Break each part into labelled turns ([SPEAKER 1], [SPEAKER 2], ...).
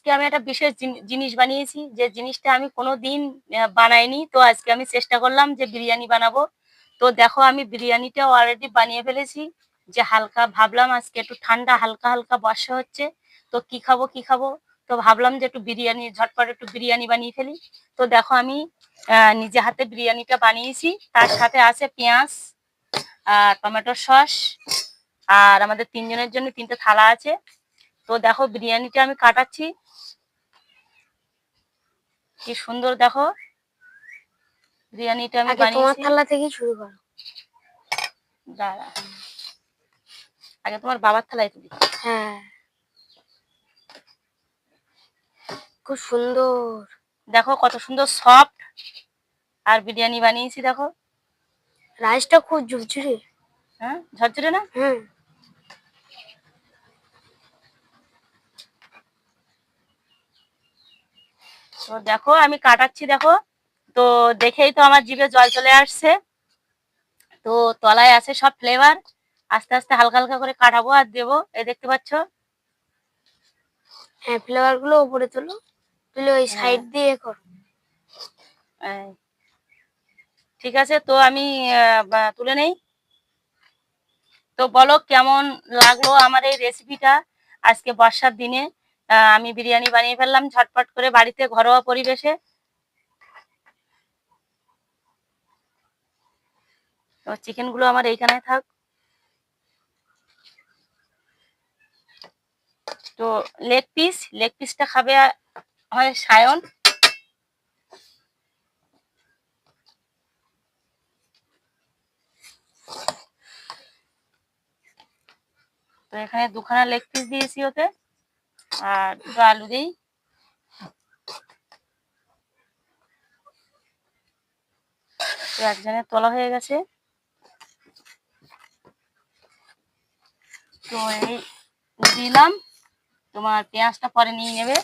[SPEAKER 1] আজকে আমি একটা বিশেষ জিনিস বানিয়েছি, যে জিনিসটা আমি কোনোদিন বানাইনি। তো আজকে আমি চেষ্টা করলাম যে বিরিয়ানি বানাবো। তো দেখো আমি বিরিয়ানিটাও অলরেডি বানিয়ে ফেলেছি। যে হালকা ভাবলাম আজকে একটু ঠান্ডা হালকা, হালকা বর্ষা হচ্ছে। তো কি খাবো, কি খাবো? তো ভাবলাম যে একটু বিরিয়ানি ঝটপট একটু বিরিয়ানি বানিয়ে ফেলি। তো দেখো আমি নিজে হাতে বিরিয়ানিটা বানিয়েছি। তার সাথে আছে পেঁয়াজ, টমেটো সস, আর আমাদের ৩ জনের জন্য ৩ টে থালা আছে। তো দেখো বিরিয়ানিটা আমি কাটাচ্ছি। কি সুন্দর দেখো বিরিয়ানিটা আমি
[SPEAKER 2] আগে তোমার
[SPEAKER 1] বানিয়েছি।
[SPEAKER 2] থালা থেকেই শুরু করো।
[SPEAKER 1] দাঁড়া, আগে তোমার বাবার থালায় তুলি।
[SPEAKER 2] হ্যাঁ, খুব সুন্দর।
[SPEAKER 1] দেখো কত সুন্দর সফট আর বিরিয়ানি বানিয়েছি দেখো।
[SPEAKER 2] রাইসটা খুব ঝুরঝুরে।
[SPEAKER 1] হ্যাঁ, ঝরঝরে না?
[SPEAKER 2] হুম।
[SPEAKER 1] তো দেখো আমি কাটাচ্ছি দেখো। তো দেখেই তো আমার জিভে জল চলে আসছে। তো তলায় আছে সব ফ্লেভার। আস্তে আস্তে হালকা হালকা করে কাটাবো আর দেবো। এই দেখতে পাচ্ছ?
[SPEAKER 2] হ্যাঁ, ফ্লেভার গুলো উপরে তোলো, তুলে ওই
[SPEAKER 1] হ্যাঁ,
[SPEAKER 2] সাইড দিয়ে করো।
[SPEAKER 1] এই, ঠিক আছে। তো আমি তুলে নেই। তো বলো কেমন লাগলো আমার এই রেসিপিটা। আজকে বর্ষার দিনে আমি বিরিয়ানি বানিয়ে ফেললাম ঝটপট করে বাড়িতে ঘরোয়া পরিবেশে। তো চিকেন গুলো আমার এইখানে থাক। তো লেগ পিসটা খাবে হয় সায়ন। তো এখানে 2খানা লেগ পিস দিয়েছি ওতে, আর 2টো আলু দিই। তো একজনের তোলা হয়ে গেছে। তো এই দিলাম। তোমার পেঁয়াজটা পরে নিয়ে নেবে।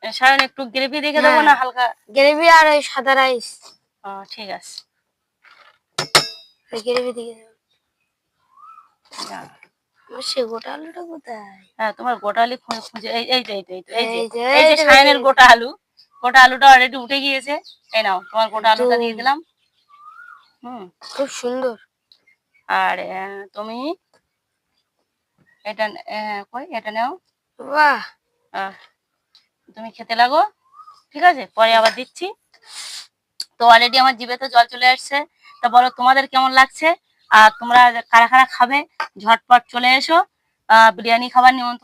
[SPEAKER 1] সায়ন একটু গ্রেভি দেখে দেবো
[SPEAKER 2] হ্যাঁ,
[SPEAKER 1] না হালকা?
[SPEAKER 2] গ্রেভি আর ওই সাদা রাইস।
[SPEAKER 1] ঠিক আছে।
[SPEAKER 2] ওই গ্রেভি দিয়ে দেবো।
[SPEAKER 1] দাঁড়া।
[SPEAKER 2] আমার সে গোটা আলুটা কোথায়?
[SPEAKER 1] হ্যাঁ, তোমার গোটা আলু খুঁজে এই এই যে এই যে এই যে
[SPEAKER 2] এই যে
[SPEAKER 1] এই যে
[SPEAKER 2] এই যে বেঁচে
[SPEAKER 1] সায়নের
[SPEAKER 2] গেছে।
[SPEAKER 1] গোটা আলু। গোটা আলুটা অলরেডি উঠে গিয়েছে। এই নাও তোমার গোটা আলুটা
[SPEAKER 2] একদম
[SPEAKER 1] দিয়ে দিলাম। হুম।
[SPEAKER 2] খুব সুন্দর।
[SPEAKER 1] আর তুমি এটা কই এটা নাও।
[SPEAKER 2] বাহ।
[SPEAKER 1] আহ, তুমি খেতে লাগো। ঠিক আছে, পরে আবার দিচ্ছি। তো অলরেডি আমার জিভে তো জল চলে আসছে। তা বলো তোমাদের কেমন লাগছে? আর তোমরা কারা কারা খাবে ঝটপট চলে এসো। বিরিয়ানি খাবার নিমন্ত্রণ